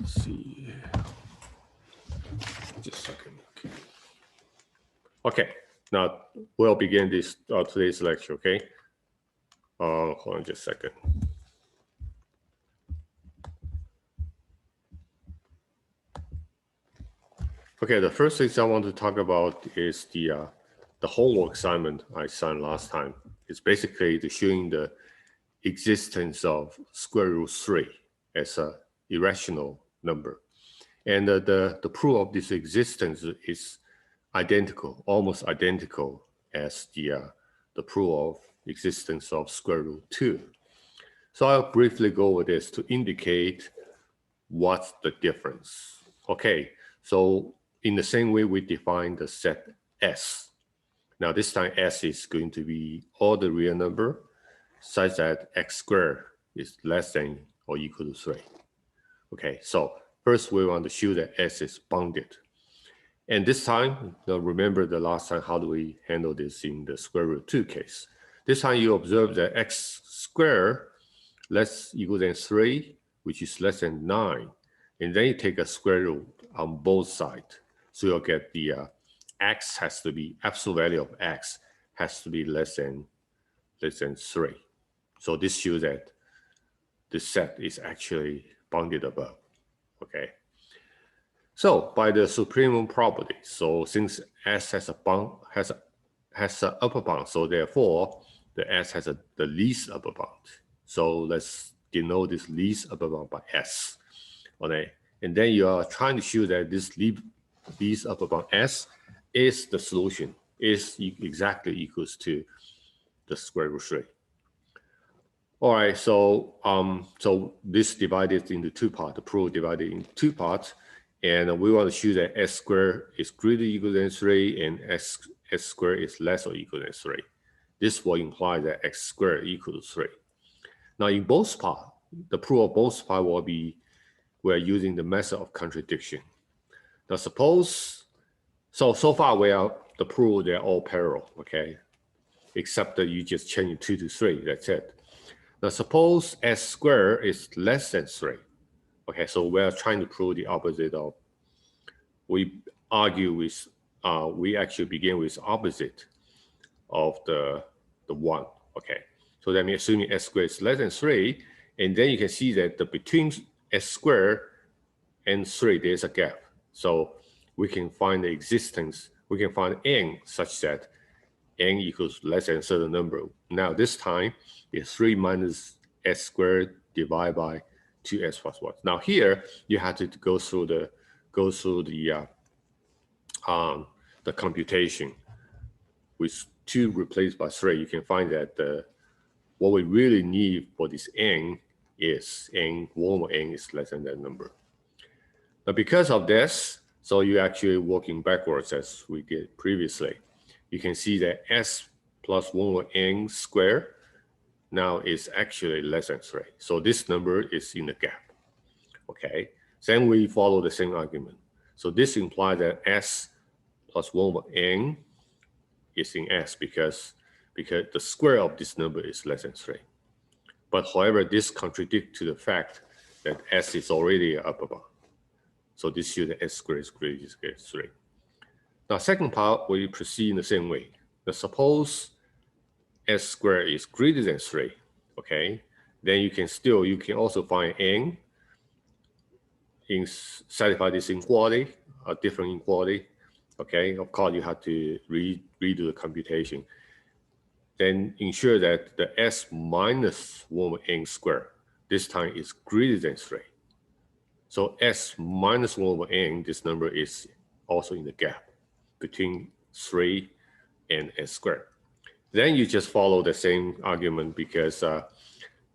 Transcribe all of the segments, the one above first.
Let's see. Just a second. Okay. Now we'll begin this today's lecture. Okay. Hold on just a second. Okay. The first thing I want to talk about is the homework assignment I assigned last time. It's basically showing the existence of square root 3 as an irrational number. And the proof of this existence is identical, almost identical as the proof of existence of square root 2. So I'll briefly go over this to indicate what's the difference. Okay, so in the same way we define the set S. Now this time S is going to be all the real number such that x squared is less than or equal to 3. Okay, so first we want to show that S is bounded. And this time, remember the last time, how do we handle this in the square root 2 case? This time you observe that x squared less equal than 3, which is less than 9. And then you take a square root on both sides. So you'll get the x has to be, absolute value of x has to be less than 3. So this shows that the set is actually bounded above. Okay. So by the supremum property, so since S has a bound has an upper bound, so therefore the S has the least upper bound. So let's denote this least upper bound by S. Okay, and then you are trying to show that this least upper bound S is the solution, is exactly equals to the square root 3. All right, so so this divided into two parts. The proof divided into two parts, and we want to show that s squared is greater or equal than 3, and s squared is less or equal than 3. This will imply that x squared equals 3. Now, in both parts, the proof of both parts will be we're using the method of contradiction. Now, suppose so far we are the proof they're all parallel, okay, except that you just change 2 to 3. That's it. Now, suppose s squared is less than 3. Okay, so we're trying to prove the opposite of, we argue with, we actually begin with opposite of the 1. Okay, so that means assuming s squared is less than 3, and then you can see that between s squared and 3, there's a gap. So we can find the existence, we can find n such that n equals less than a certain number. Now this time is 3 minus s squared divided by 2s plus 1. Now here you have to go through the computation with 2 replaced by 3. You can find that what we really need for this n is n1 or n is less than that number. Now because of this, so you're actually working backwards as we did previously. You can see that s plus 1 over n squared now is actually less than 3. So this number is in the gap. Okay, then we follow the same argument. So this implies that s plus 1 over n is in S because the square of this number is less than 3. But however, this contradicts to the fact that s is already an upper bound. So this shows that s squared is greater than 3. Now, second part, we proceed in the same way. Now, suppose s squared is greater than 3, okay? Then you can also find n in satisfy this inequality, a different inequality, okay? Of course, you have to redo the computation. Then ensure that the s minus 1 over n squared this time is greater than 3. So s minus 1 over n, this number is also in the gap between 3 and s squared. Then you just follow the same argument because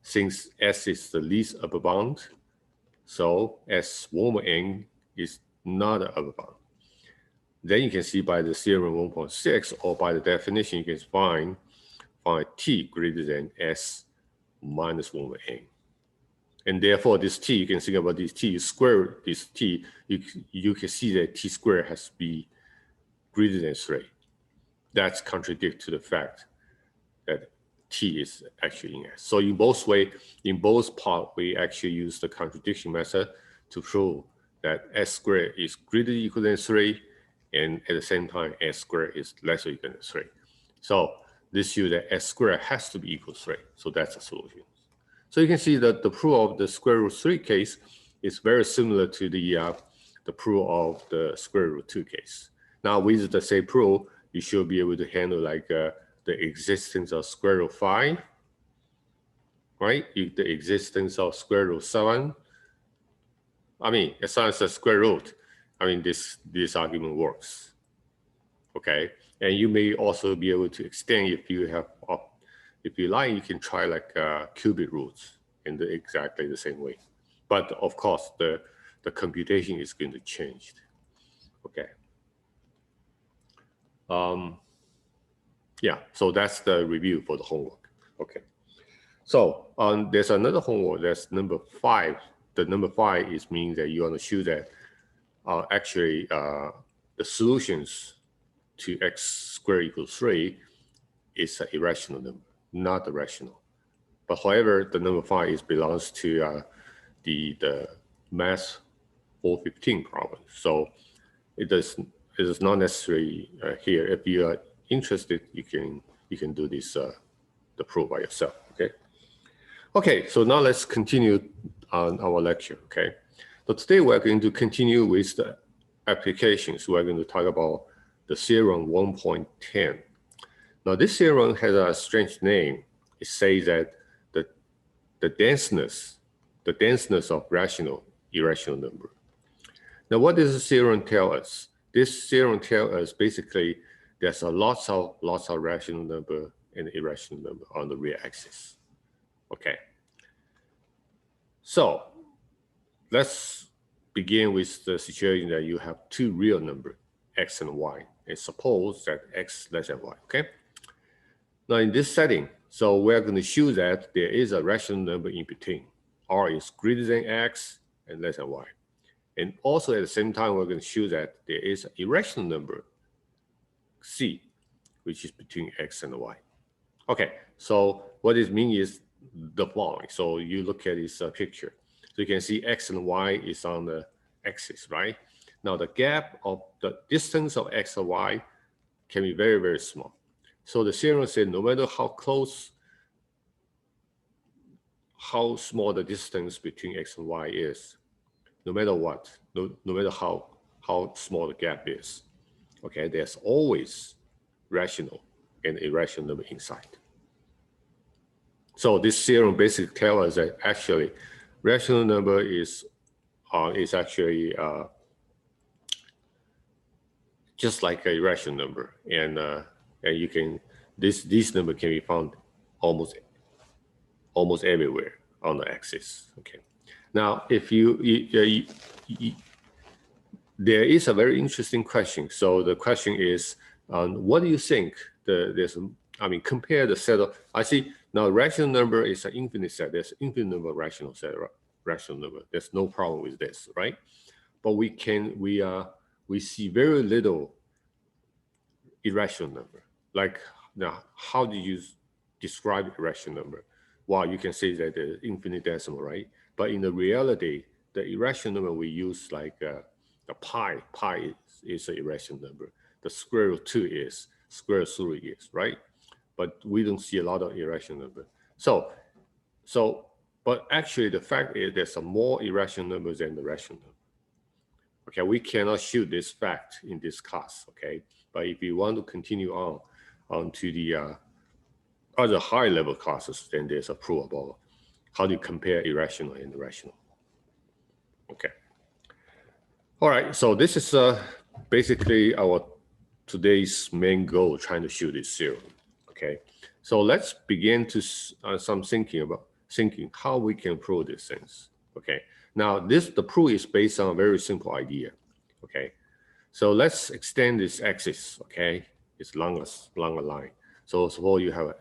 since s is the least upper bound, so s1 over n is not an upper bound. Then you can see by the theorem 1.6 or by the definition, you can find t greater than s minus 1 over n. And therefore, this t, you can think about this t, you square this t, you can see that t squared has to be greater than 3. That's contradict to the fact that t is actually in S. So in both parts, we actually use the contradiction method to prove that s squared is greater than or equal than 3, and at the same time, s squared is less or equal than 3. So this shows that s squared has to be equal to 3. So that's the solution. So you can see that the proof of the square root 3 case is very similar to the proof of the square root 2 case. Now with the same proof, you should be able to handle like the existence of square root 5, right? The existence of square root 7. I mean, as long as the square root, I mean, this argument works, okay? And you may also be able to extend if you have, if you like, you can try like cubic roots in exactly the same way. But of course, the computation is going to change, okay? Yeah, so that's the review for the homework, okay? So there's another homework, that's number 5. The number 5 is means that you want to show that actually the solutions to x squared equals 3 is an irrational number, not a rational. But however, the number 5 belongs to the math 415 problem. So it is not necessary here. If you are interested, you can do this the proof by yourself. Okay. Okay. So now let's continue on our lecture. Okay. So today we're going to continue with the applications. We're going to talk about the theorem 1.10. Now this theorem has a strange name. It says that the denseness of rational irrational number. Now what does this theorem tell us? This theorem tells us basically there's a lots of rational number and irrational number on the real axis. Okay. So let's begin with the situation that you have two real numbers, x and y, and suppose that x less than y. Okay. Now in this setting, so we're going to show that there is a rational number in between. R is greater than x and less than y. And also at the same time, we're going to show that there is an irrational number, c, which is between x and y. Okay, so what this means is the following. So you look at this picture. So you can see x and y is on the axis, right? Now the gap of the distance of x and y can be very, very small. So the theorem says no matter how close, how small the distance between x and y is, no matter what, no matter how small the gap is, okay, there's always rational and irrational number inside. So this theorem basically tells us that actually rational number is actually just like an irrational number, and you can this number can be found almost everywhere on the axis. Okay. Now, if there is a very interesting question. So the question is, what do you think? Compare the set of. I see now rational number is an infinite set. There's infinite number of rational set, rational number. There's no problem with this, right? But we see very little irrational number. Like now, how do you describe irrational number? Well, you can say that the infinite decimal, right? But in the reality, the irrational number we use like the pi is an irrational number. The square root 2 is, square root 3 is, right? But we don't see a lot of irrational number. But actually the fact is there's some more irrational numbers than the rational number. Okay, we cannot show this fact in this class, okay? But if you want to continue on to the other high level classes, then there's a proof about how do you compare irrational and rational. Okay. All right, so this is basically our today's main goal, trying to show this theorem. Okay, so let's begin to some thinking how we can prove these things. Okay, now the proof is based on a very simple idea. Okay, so let's extend this axis. Okay, it's longer line. So suppose you have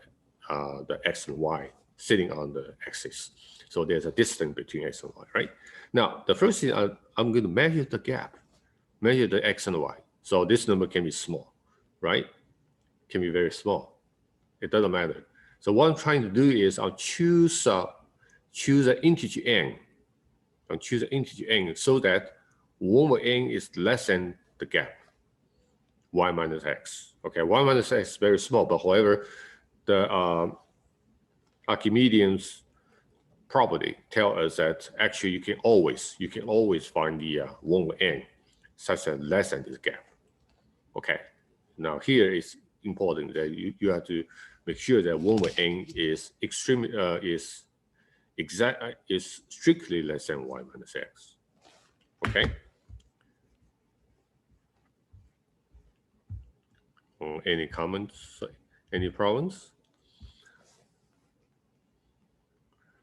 the x and y sitting on the axis. So there's a distance between x and y, right? Now, the first thing I'm going to measure the gap, measure the x and y. So this number can be small, right? Can be very small. It doesn't matter. So what I'm trying to do is I'll choose an integer n and choose an integer n so that 1 over n is less than the gap, y minus x. Okay, y minus x is very small, but however, the Archimedean's property tell us that actually you can always find the 1 over n such that less than this gap. Okay, now here is important that you have to make sure that 1 over n is is strictly less than y minus x. Okay. Any comments? Any problems?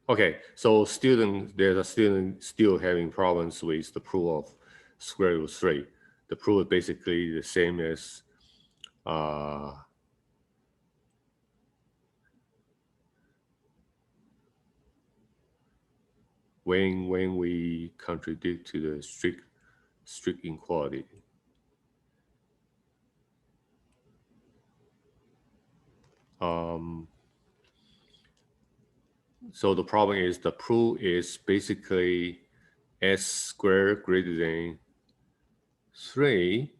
Okay, so there's a student still having problems with the proof of square root 3. The proof is basically the same as when we contradict to the strict inequality. So the problem is the proof is basically s squared greater than 3.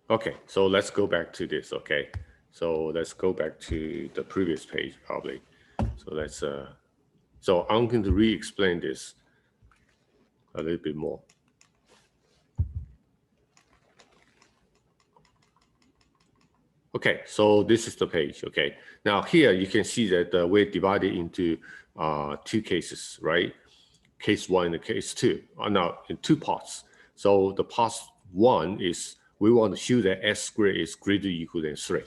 Okay, so let's go back to this, okay? So let's go back to the previous page probably. So let's, so I'm going to re-explain this a little bit more. Okay, so this is the page, okay? Now here you can see that we're divided into 2 cases, right? Case 1 and case 2, now in 2 parts. So the part 1 is we want to show that s squared is greater or equal than 3.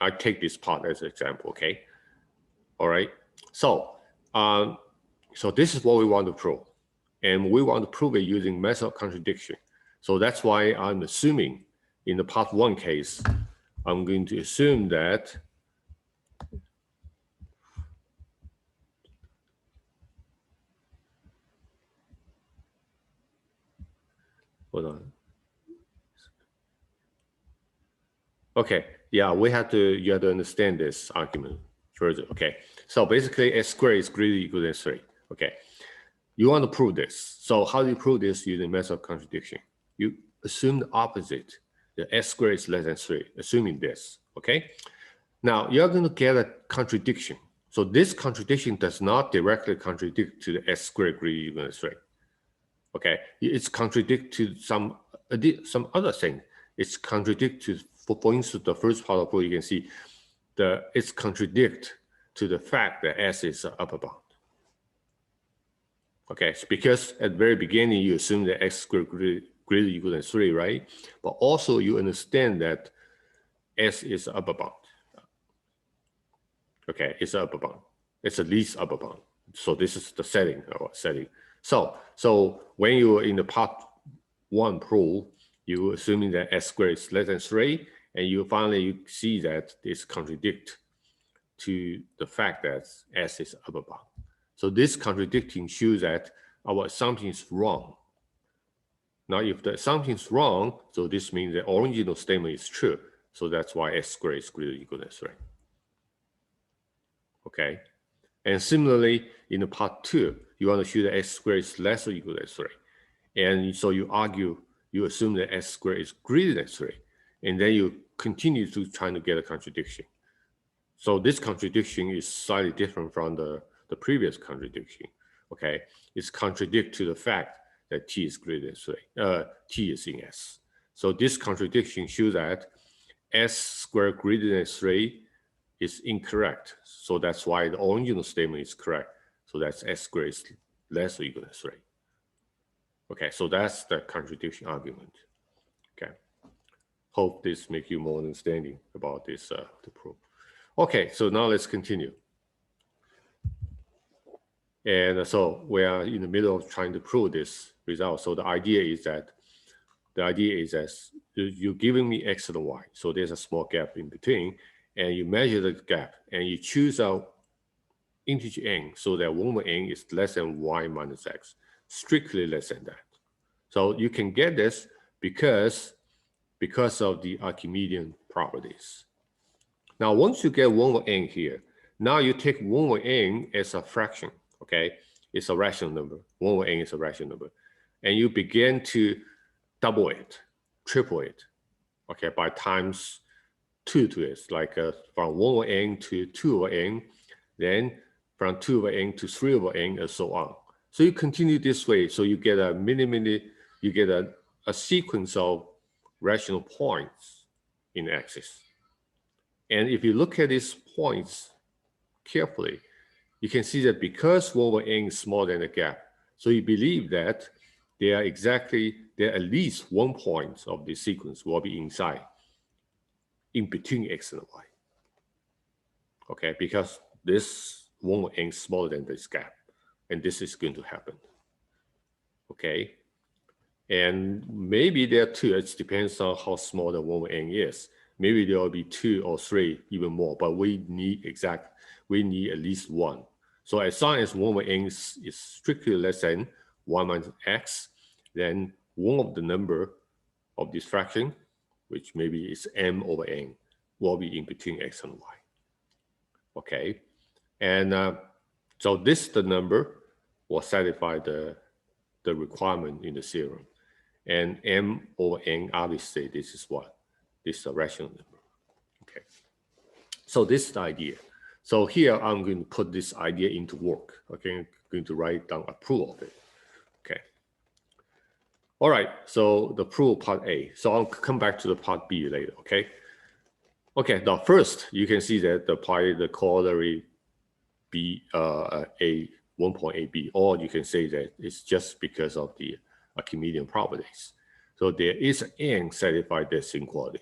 I take this part as an example, okay? All right, so so this is what we want to prove. And we want to prove it using method of contradiction. So that's why I'm assuming in the part 1 case, I'm going to assume that hold on. Okay, yeah, you have to understand this argument further. Okay, so basically s squared is greater or equal than 3. Okay, you want to prove this. So how do you prove this using method of contradiction? You assume the opposite. The s squared is less than 3, assuming this. Okay, now you're going to get a contradiction. So this contradiction does not directly contradict to the s squared greater or equal than 3. Okay, it's contradict to some other thing. It's contradict to, for instance, the first part of proof, you can see it's contradict to the fact that s is an upper bound. Okay, it's because at the very beginning you assume that x squared greater or equal than 3, right? But also you understand that s is an upper bound. Okay, it's an upper bound. It's the least upper bound. So this is the setting. So when you're in the part 1 proof, you're assuming that s squared is less than 3, and you finally see that this contradict to the fact that s is upper bound. So this contradicting shows that our assumption is wrong. Now, if the assumption is wrong, so this means the original statement is true. So that's why s squared is greater or equal than 3. Okay. And similarly, in the part 2, you want to show that s squared is less or equal than 3. And so you assume that s squared is greater than 3. And then you continue to trying to get a contradiction. So this contradiction is slightly different from the previous contradiction. Okay. It's contradict to the fact that t is greater than 3. T is in s. So this contradiction shows that s squared greater than 3 is incorrect. So that's why the original statement is correct. So that's s squared is less or equal than 3. Okay, so that's the contradiction argument. Okay, hope this makes you more understanding about this the proof. Okay, so now let's continue. And so we are in the middle of trying to prove this result. So the idea is that you're giving me x and y. So there's a small gap in between, and you measure the gap and you choose out integer n so that 1 over n is less than y minus x, strictly less than that. So you can get this because of the Archimedean properties. Now, once you get 1 over n here, Now you take 1 over n as a fraction, okay? It's a rational number. 1 over n is a rational number. And you begin to double it, triple it, okay, by times 2 to it, like from 1 over n to 2 over n, then from 2 over n to 3 over n, and so on. So you continue this way, so you get a you get a sequence of rational points in axis. And if you look at these points carefully, you can see that because 1 over n is smaller than the gap, so you believe that there are at least one point of the sequence will be inside, in between x and y. Okay, because this 1 over n is smaller than this gap, and this is going to happen. Okay, and maybe there are two. It depends on how small the 1 over n is. Maybe there will be 2 or 3, even more. But we need at least one. So as long as 1 over n is strictly less than 1 minus x, then one of the number of this fraction, which maybe is m over n, will be in between x and y. Okay, and so this the number will satisfy the requirement in the theorem. And m over n, obviously, this is what? This is a rational number. Okay, so this is the idea. So here I'm going to put this idea into work. Okay, I'm going to write down a proof of it. Okay. All right, so the proof part A. So I'll come back to the part B later, okay? Okay, now first, you can see that the corollary B, A, 1.8b, or you can say that it's just because of the Archimedean properties. So there is an n satisfy this inequality.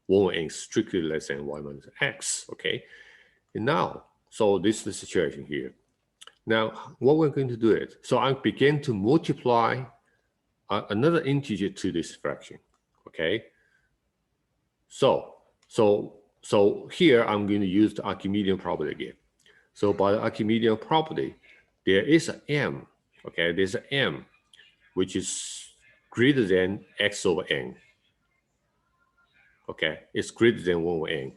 1 over n is strictly less than 1 minus x, okay? And now, so this is the situation here. Now, what we're going to do is, so I begin to multiply another integer to this fraction, okay? So here I'm going to use the Archimedean property again. So by the Archimedean property, there is an m, okay? There's an m, which is greater than x over n. Okay, it's greater than 1 over n,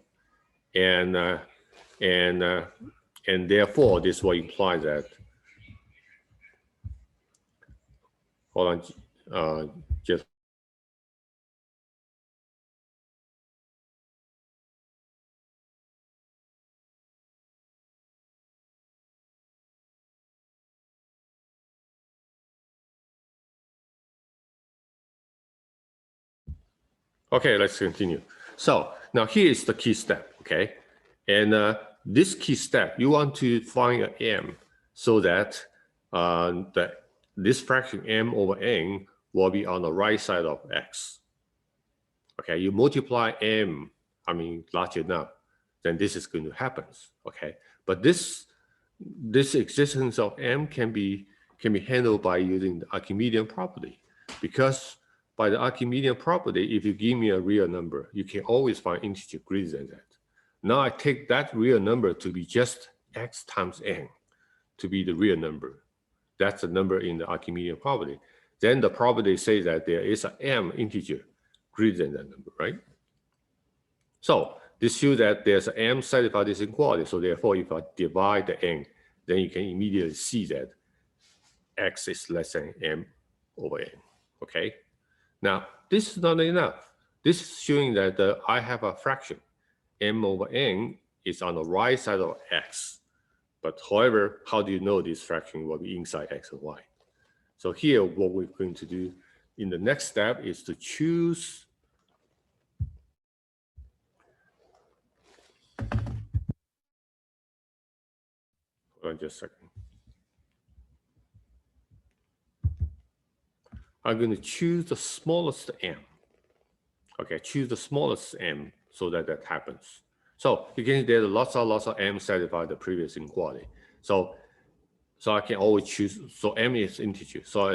and therefore this will imply that. Hold on, just. Okay, let's continue. So now here is the key step, okay? And this key step, you want to find an m so that this fraction m over n will be on the right side of x. Okay, you multiply m, large enough, then this is going to happen, okay? But this existence of m can be handled by using the Archimedean property, because by the Archimedean property, if you give me a real number, you can always find integer greater than that. Now I take that real number to be just x times n, to be the real number. That's the number in the Archimedean property. Then the property says that there is an m integer greater than that number, right? So this shows that there's an m satisfy this inequality. So therefore, if I divide the n, then you can immediately see that x is less than m over n, okay? Now, this is not enough. This is showing that I have a fraction. M over n is on the right side of x. But however, how do you know this fraction will be inside x and y? So here, what we're going to do in the next step is to choose hold on just a second. I'm going to choose the smallest m. Okay, choose the smallest m so that happens. So you can see there's lots of m satisfy the previous inequality. So I can always choose. So m is integer. So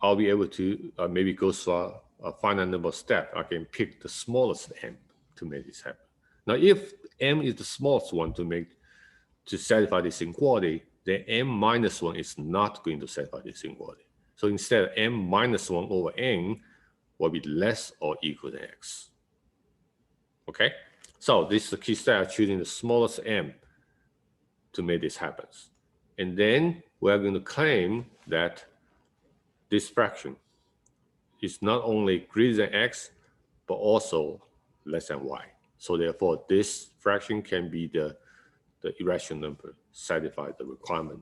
I'll be able to maybe go through a finite number of steps. I can pick the smallest m to make this happen. Now, if m is the smallest one to satisfy this inequality, then m minus 1 is not going to satisfy this inequality. So instead, m minus 1 over n will be less or equal to x. Okay? So this is the key step, choosing the smallest m to make this happen. And then we're going to claim that this fraction is not only greater than x, but also less than y. So therefore, this fraction can be the irrational number, satisfy the requirement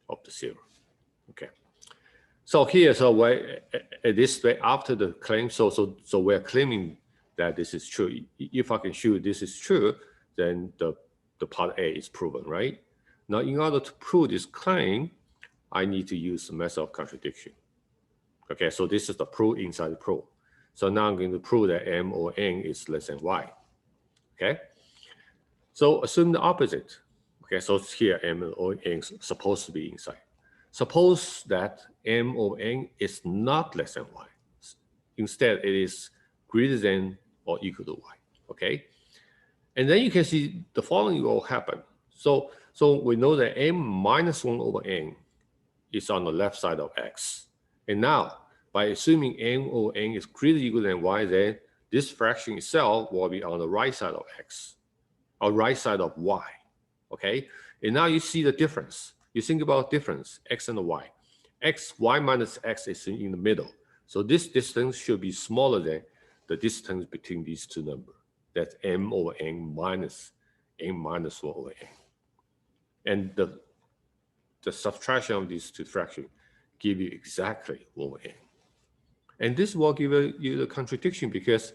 of the theorem. Okay. So here, so at this way, after the claim, so we're claiming that this is true. If I can show this is true, then the part A is proven, right? Now, in order to prove this claim, I need to use the method of contradiction. Okay, so this is the proof inside the proof. So now I'm going to prove that m over n is less than y. Okay, so assume the opposite. Okay, so here m over n is supposed to be inside. Suppose that m over n is not less than y. Instead, it is greater than or equal to y. Okay, and then you can see the following will happen. So we know that m minus 1 over n is on the left side of x. And now, by assuming m over n is greater or equal than y, then this fraction itself will be on the right side of x, or right side of y. Okay, and now you see the difference. You think about difference, x and y. Y minus x is in the middle. So this distance should be smaller than the distance between these two numbers. That's m over n minus 1 over n. And the subtraction of these two fractions give you exactly 1 over n. And this will give you the contradiction because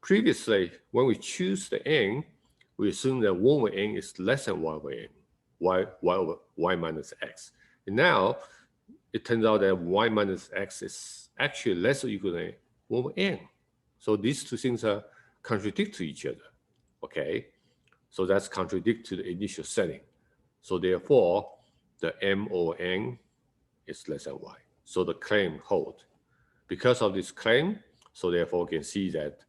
previously, when we choose the n, we assume that 1 over n is less than y over n, y over y minus x. And now, it turns out that y minus x is actually less or equal than 1 over n. So these two things are contradict to each other, okay? So that's contradict to the initial setting. So therefore, the m over n is less than y. So the claim holds. Because of this claim, so therefore we can see that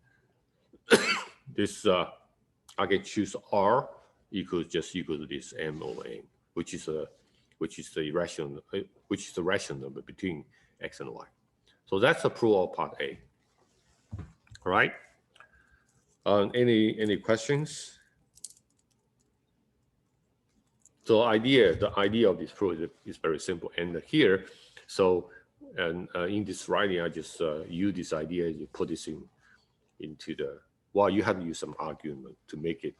this I can choose r equal to this m over n, which is the rational number between x and y. So that's the proof of part A. All right. Any questions? So the idea of this proof is very simple. And here, so in this writing, I just use this idea. You put this into the, well, you have to use some argument to make it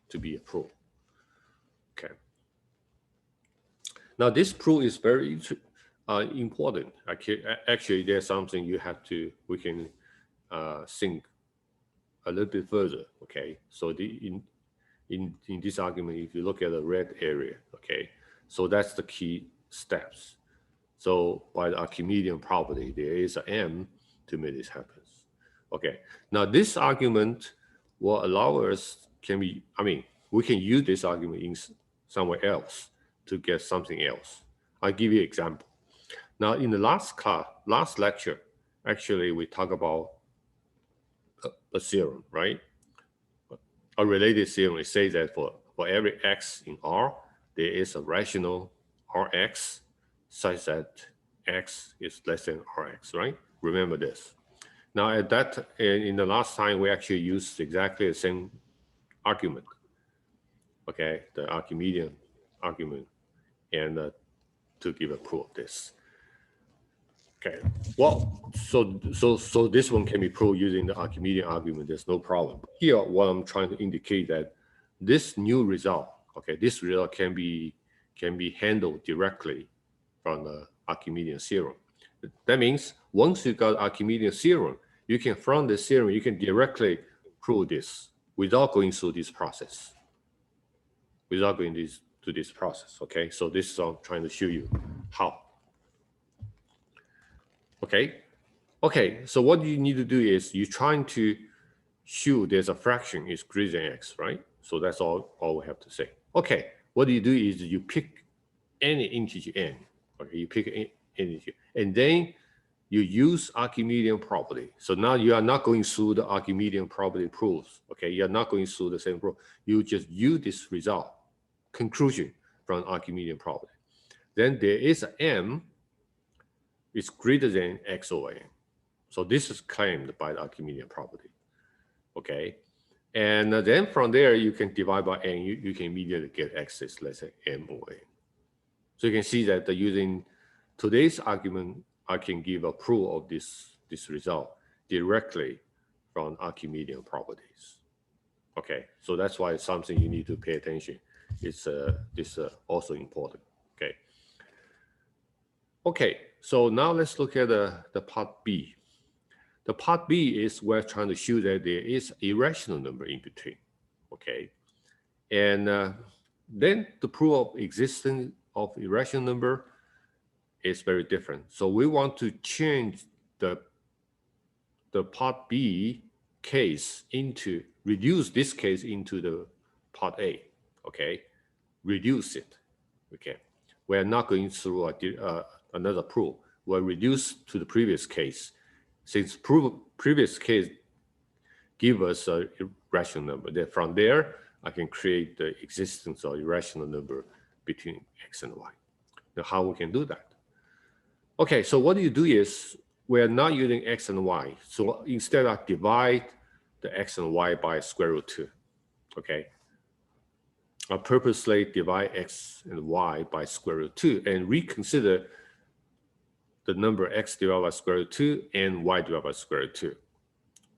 to be a proof. Okay. Now this proof is very important. Actually, there's something we can think a little bit further. Okay. So in this argument, if you look at the red area, okay, so that's the key steps. So by the Archimedean property, there is an m to make this happen. Okay, now this argument will allow us, we can use this argument in somewhere else to get something else. I'll give you an example. Now in the last lecture, actually we talk about a theorem, right? A related theorem. It says that for every x in R, there is a rational Rx such that x is less than Rx, right? Remember this. Now at that, in the last time, we actually used exactly the same argument, okay, the Archimedean argument, and to give a proof of this. Okay, well, so this one can be proved using the Archimedean argument. There's no problem. Here, what I'm trying to indicate that this new result, okay, this result can be handled directly from the Archimedean theorem. That means once you got Archimedean theorem, you can, from the theorem, you can directly prove this without going through this process. Without going through this process, okay? So this is I'm trying to show you how. Okay, so what you need to do is you're trying to show there's a fraction is greater than x, right? So that's all we have to say. Okay, what you do is you pick any integer n, okay? You pick any integer, and then you use Archimedean property. So now you are not going through the Archimedean property proofs, okay? You're not going through the same proof. You just use this result, conclusion from Archimedean property. Then there is an m is greater than x over n. So this is claimed by the Archimedean property, okay? And then from there, you can divide by n. You can immediately get x is less than m over n. So you can see that using today's argument, I can give a proof of this result directly from Archimedean properties. Okay, so that's why it's something you need to pay attention. It's also important. Okay. Okay, so now let's look at the part B. The part B is we're trying to show that there is a irrational number in between. Okay, and then the proof of existence of irrational number is very different. So we want to change the part B case into, reduce this case into the part A. Okay, reduce it. Okay, we're not going through another proof. We're reduced to the previous case. Since previous case give us a irrational number, then from there I can create the existence of irrational number between x and y. Now, how we can do that? Okay, so what you do is we're not using x and y. So instead, I divide the x and y by square root 2. Okay, I purposely divide x and y by square root 2 and reconsider the number x divided by square root 2 and y divided by square root 2.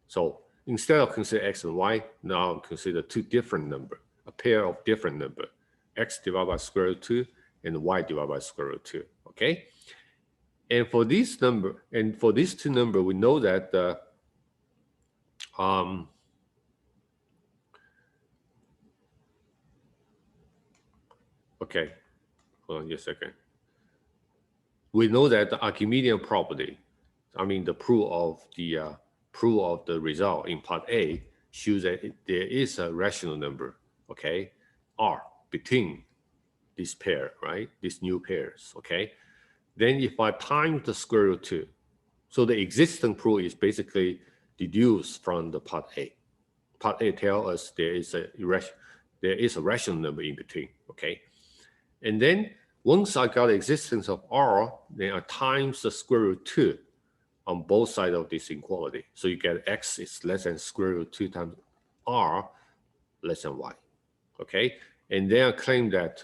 So instead of consider x and y, now consider two different numbers, a pair of different numbers, x divided by square root 2 and y divided by square root 2. Okay, and for this number and for these two numbers, we know that okay, hold on just a second. We know that the Archimedean property, I mean the proof of the result in part A, shows that there is a rational number, okay, R between this pair, right? These new pairs, okay? Then if I times the square root 2, so the existing proof is basically deduced from the part A. Part A tells us there is a rational number in between, okay? And then once I got the existence of R, then I times the square root 2 on both sides of this inequality. So you get x is less than square root 2 times R less than y, okay? And then I claim that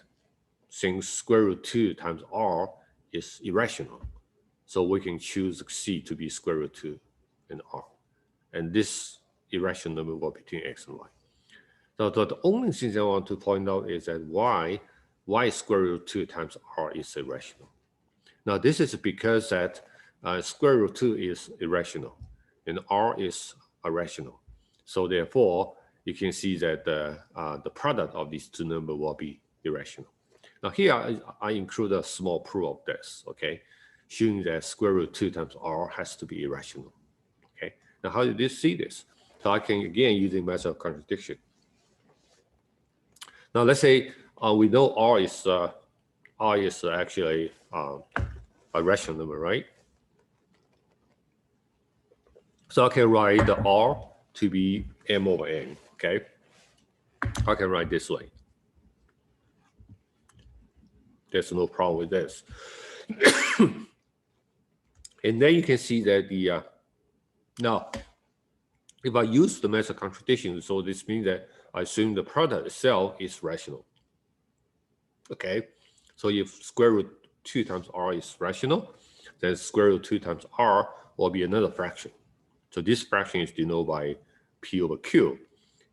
since square root 2 times R is irrational, so we can choose C to be square root 2 and R. And this irrational number will be between x and y. So the only thing I want to point out is that y square root 2 times R is irrational. Now this is because that square root 2 is irrational and R is irrational. So therefore, you can see that the product of these two numbers will be irrational. Now here I include a small proof of this, okay, showing that square root 2 times R has to be irrational. Okay, now how did you see this? So I can again use the method of contradiction. Now let's say we know R is actually a rational number, right? So I can write the R to be m over n, okay? I can write this way. There's no problem with this. And then you can see that now, if I use the method of contradiction, so this means that I assume the product itself is rational. Okay, so if square root 2 times R is rational, then square root 2 times R will be another fraction. So this fraction is denoted by P over Q,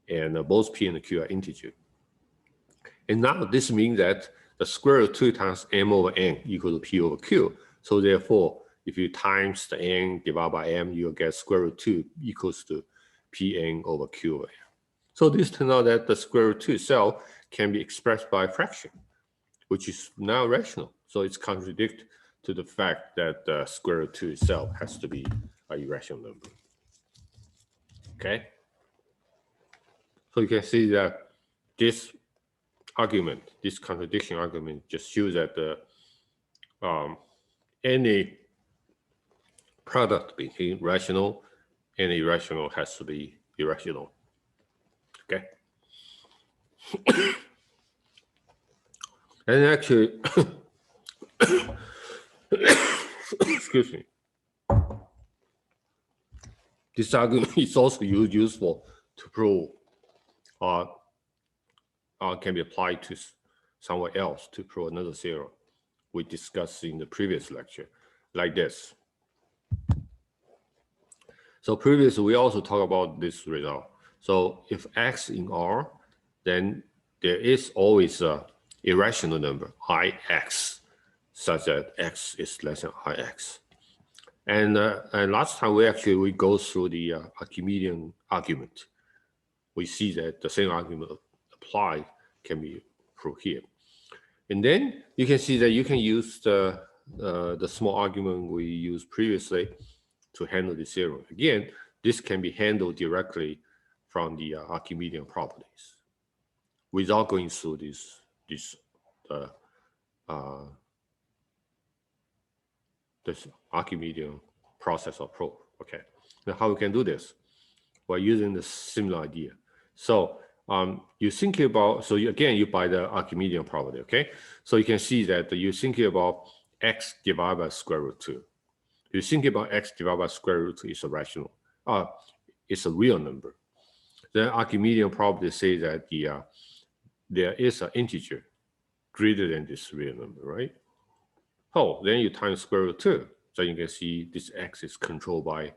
and both P and Q are integer. And now this means that the square root 2 times m over n equals to P over Q. So therefore, if you times the n divided by m, you'll get square root 2 equals to Pn over Q over n. So this turns out that the square root 2 itself can be expressed by a fraction, which is now rational. So it's contradict to the fact that the square root 2 itself has to be an irrational number. Okay? So you can see that this argument, this contradiction argument, just shows that any product between rational and irrational has to be irrational. Okay? And actually, excuse me, this argument is also useful to prove can be applied to somewhere else to prove another theorem we discussed in the previous lecture, like this. So previously, we also talked about this result. So if x in R, then there is always a irrational number, Ix, such that x is less than Ix. And last time we go through the Archimedean argument. We see that the same argument applied can be proved here. And then you can see that you can use the small argument we used previously to handle the theorem. Again, this can be handled directly from the Archimedean properties without going through this Archimedean process of proof. Okay, now how we can do this? We're using the similar idea. So you think about, so you buy the Archimedean property, okay? So you can see that you're thinking about x divided by square root 2. You think about x divided by square root 2 is a rational, it's a real number. Then Archimedean property says that there is an integer greater than this real number, right? Oh, then you times square root 2. So you can see this x is controlled by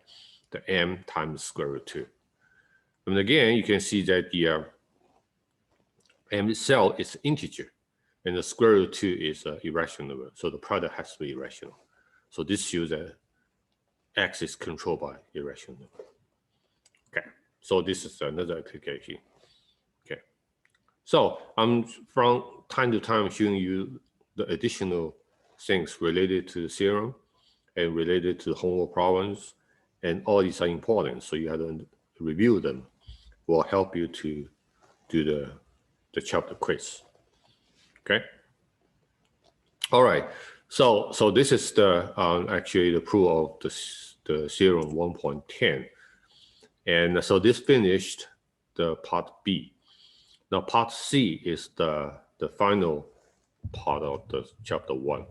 the m times square root 2. And again, you can see that the m itself is integer, and the square root 2 is an irrational number. So the product has to be irrational. So this shows that x is controlled by irrational number. Okay, so this is another application. Okay, so I'm from time to time showing you the additional things related to the theorem and related to the homework problems, and all these are important. So you have to review them. Will help you to do the chapter quiz. Okay. All right. So this is the actually the proof of the theorem 1.10, and so this finished the part B. Now part C is the final part of the chapter 1.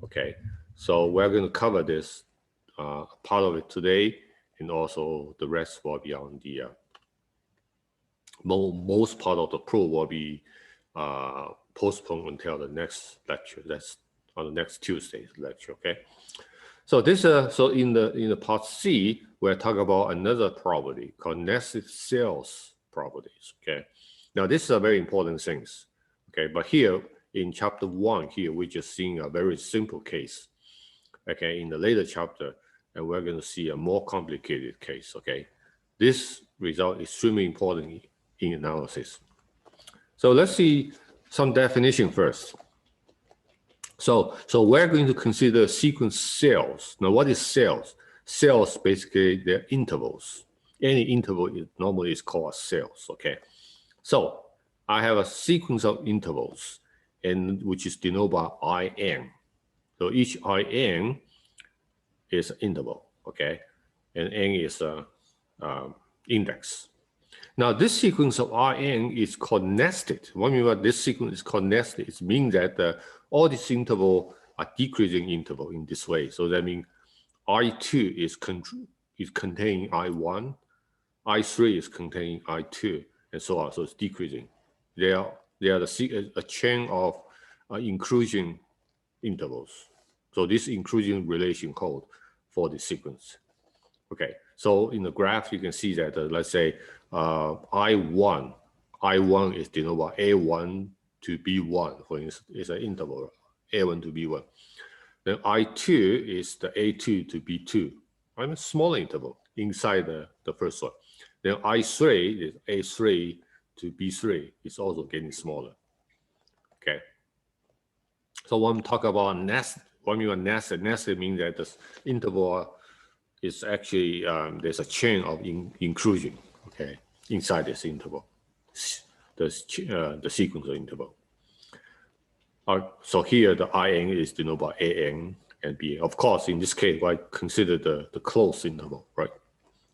Okay. So we're going to cover this part of it today, and also the rest will be on the most part of the proof will be postponed until the next lecture. That's on the next Tuesday's lecture. Okay. So this so in the part C, we're talking about another property called nested cells properties. Okay. Now this is a very important things. Okay, but here in chapter 1, here we're just seeing a very simple case. Okay, in the later chapter, and we're going to see a more complicated case. Okay, this result is extremely important in analysis. So let's see some definition first. So we're going to consider sequence cells. Now, what is cells? Cells basically they're intervals. Any interval normally is called cells. Okay, so I have a sequence of intervals, and which is denoted by In. So each In is an interval. Okay, and N is a index. Now, this sequence of Rn is called nested. What I mean by this sequence is called nested? It means that all these intervals are decreasing interval in this way. So that means I2 is containing I1, I3 is containing I2, and so on. So it's decreasing. They are a chain of inclusion intervals. So this inclusion relation code for the sequence. Okay, so in the graph, you can see that, let's say, I1 is denoted by A1 to B1, for instance, is an interval, A1 to B1. Then I2 is the A2 to B2, I'm a smaller interval inside the first one. Then I3 is A3 to B3, it's also getting smaller. Okay. So when we talk about nested, what I mean by nested means that this interval is actually, there's a chain of inclusion, okay, inside this interval, the sequence of interval. So here the In is denoted by An and Bn. Of course, in this case, I consider the closed interval, right?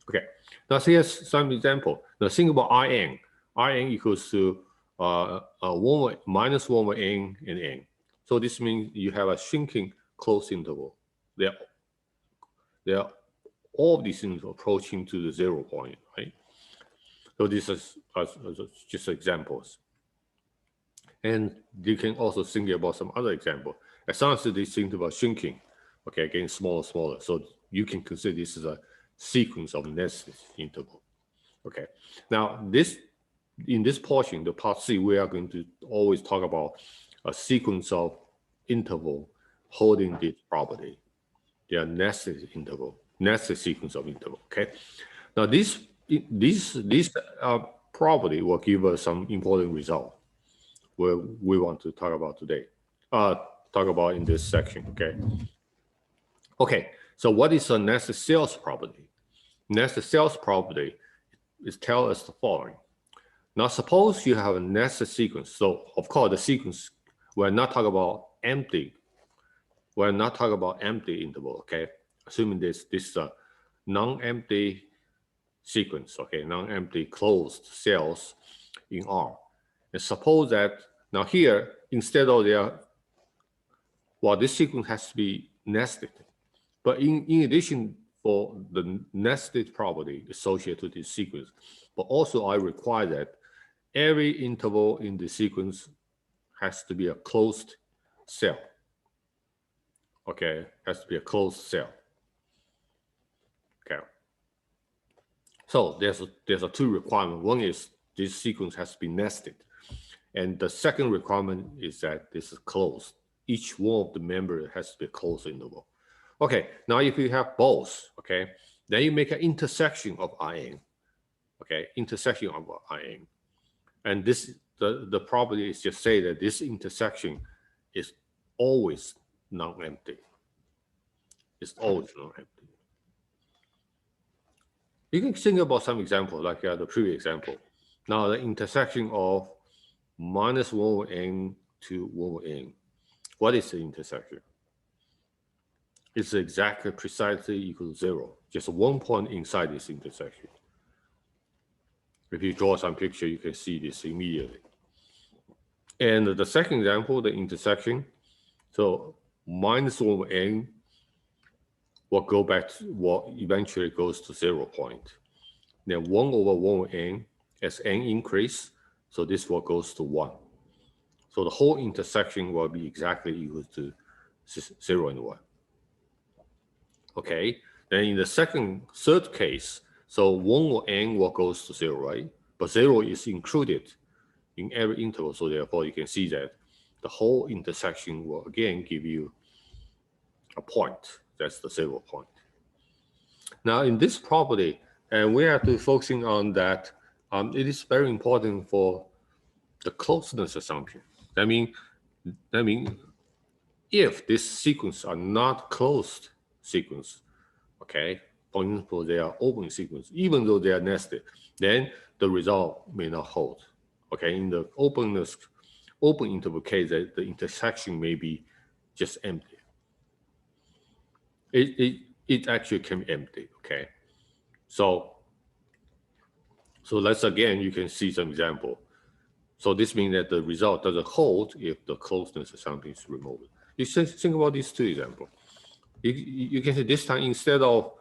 Okay, now here's some example. Now think about In. In equals to minus 1 over N and N. So this means you have a shrinking closed interval. They're all these things approaching to the 0 point, right? So this is just examples. And you can also think about some other example. As long as they think about shrinking, okay, getting smaller, smaller. So you can consider this as a sequence of nested interval. Okay. Now in this portion, the part C, we are going to always talk about a sequence of interval holding this property. They are nested interval, nested sequence of interval. Okay. Now this property will give us some important result where we want to talk about today. Talk about in this section. Okay. Okay. So what is a nested sales property? Nested sales property is tell us the following. Now, suppose you have a nested sequence. So, of course, the sequence, we're not talking about empty. We're not talking about empty interval, okay? Assuming this is a non-empty sequence, okay? Non-empty closed cells in R. And suppose that now here, instead of this sequence has to be nested. But in addition, for the nested property associated with this sequence, but also I require that every interval in the sequence has to be a closed cell. Okay, has to be a closed cell. Okay. So there's a two requirement. One is this sequence has to be nested, and the second requirement is that this is closed. Each one of the members has to be a closed interval. Okay, now if you have both, okay, then you make an intersection of IN. Okay, intersection of IN. And this the property is just say that this intersection is always non-empty. It's always non-empty. You can think about some example like the previous example. Now the intersection of minus 1 over n to 1 over n. What is the intersection? It's exactly precisely equal to 0. Just one point inside this intersection. If you draw some picture, you can see this immediately. And the second example, the intersection, so minus 1 over n will go back to what eventually goes to 0 point. Then 1 over 1 over n, as n increase, so this will goes to 1. So the whole intersection will be exactly equal to 0 and 1. Okay, then in the third case, so 1 over n will goes to 0, right? But 0 is included in every interval, so therefore you can see that the whole intersection will again give you a point. That's the 0 point. Now in this property, and we have to focusing on that, it is very important for the closeness assumption. I mean, if this sequence are not closed sequence, okay, for example, they are open sequence, even though they are nested, then the result may not hold. Okay, in the open interval case, the intersection may be just empty. It actually can be empty. Okay, so let's again, you can see some example. So this means that the result doesn't hold if the closeness assumption is removed. You think about these two examples. You can see this time instead of,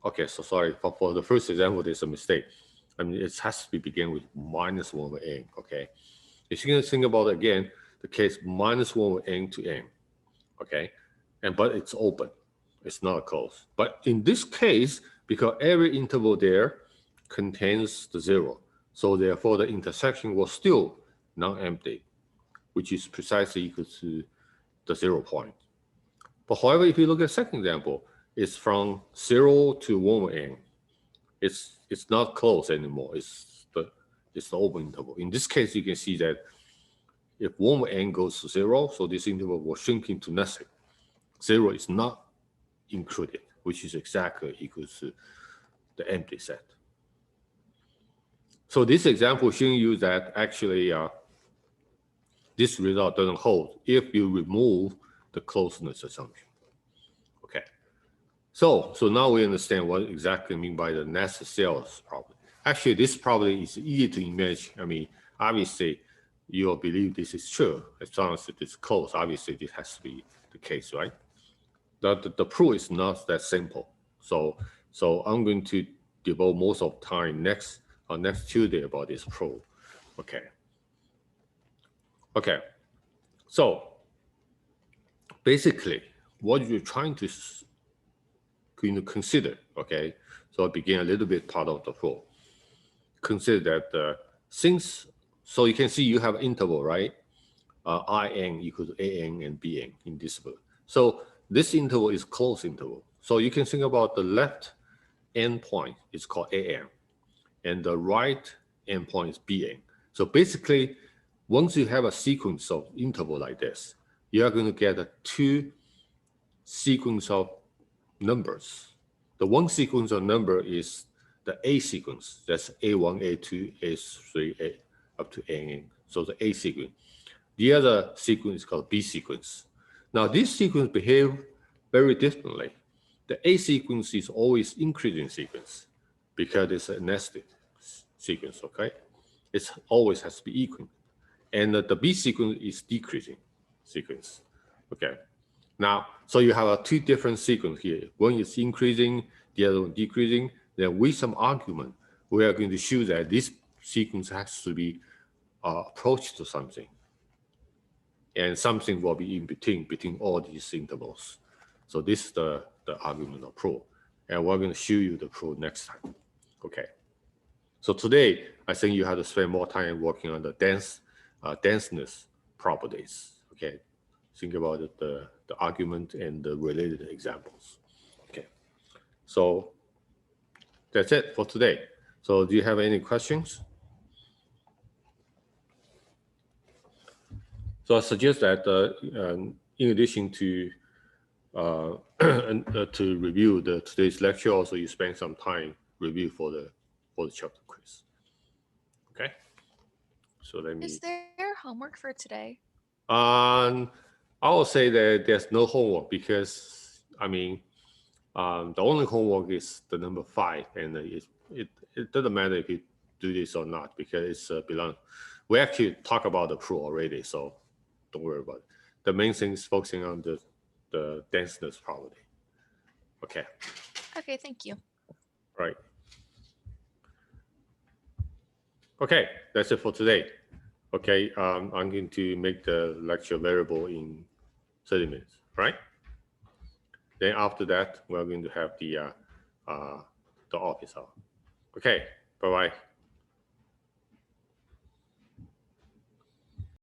okay, so sorry, for the first example, there's a mistake. I mean, it has to begin with minus 1 over n, okay? If you can think about, again, the case minus 1 over n to n, okay? But it's open, it's not closed. But in this case, because every interval there contains the 0, so therefore the intersection was still non-empty, which is precisely equal to the 0 point. But however, if you look at the second example, it's from 0 to 1 over n. It's not closed anymore. It's the open interval. In this case, you can see that if 1 over n goes to 0, so this interval will shrink into nothing. 0 is not included, which is exactly equal to the empty set. So this example showing you that actually this result doesn't hold if you remove the closeness assumption. Okay. So now we understand what exactly mean by the nested cells property. Actually, this property is easy to imagine. I mean, obviously, you will believe this is true as long as it is closed. Obviously, this has to be the case, right? The proof is not that simple. So I'm going to devote most of time next next Tuesday about this probe. Okay. Okay. So basically, what you're trying to consider, okay? So I begin a little bit part of the probe. Consider that since, so you can see you have interval, right? In equals to an and bn in this book. So this interval is closed interval. So you can think about the left endpoint is called an, and the right endpoint is bn. So basically, once you have a sequence of interval like this, you are going to get a two sequence of numbers. The one sequence of number is the A sequence. That's A1, A2, A3, A up to N. So the A sequence. The other sequence is called B sequence. Now this sequence behave very differently. The A sequence is always increasing sequence because it's a nested sequence, okay? It always has to be equal. And the B sequence is decreasing sequence, okay? Now, so you have two different sequences here. One is increasing, the other one decreasing. Then with some argument, we are going to show that this sequence has to be approached to something. And something will be in between all these intervals. So this is the argument of proof. And we're going to show you the proof next time. Okay. So today, I think you have to spend more time working on the denseness properties. Okay. Think about the argument and the related examples. Okay. So that's it for today. So do you have any questions? So I suggest that in addition to to review today's lecture, also you spend some time review for the chapter quiz. Okay. So let me. Is there homework for today? I will say that there's no homework because I mean the only homework is the number 5, and it doesn't matter if you do this or not because it's belong. We actually talk about the proof already, so don't worry about it. The main thing is focusing on the denseness property. Okay. Okay, thank you. Right. Okay, that's it for today. Okay, I'm going to make the lecture available in 30 minutes, right? Then after that, we're going to have the office hour. Okay, bye-bye.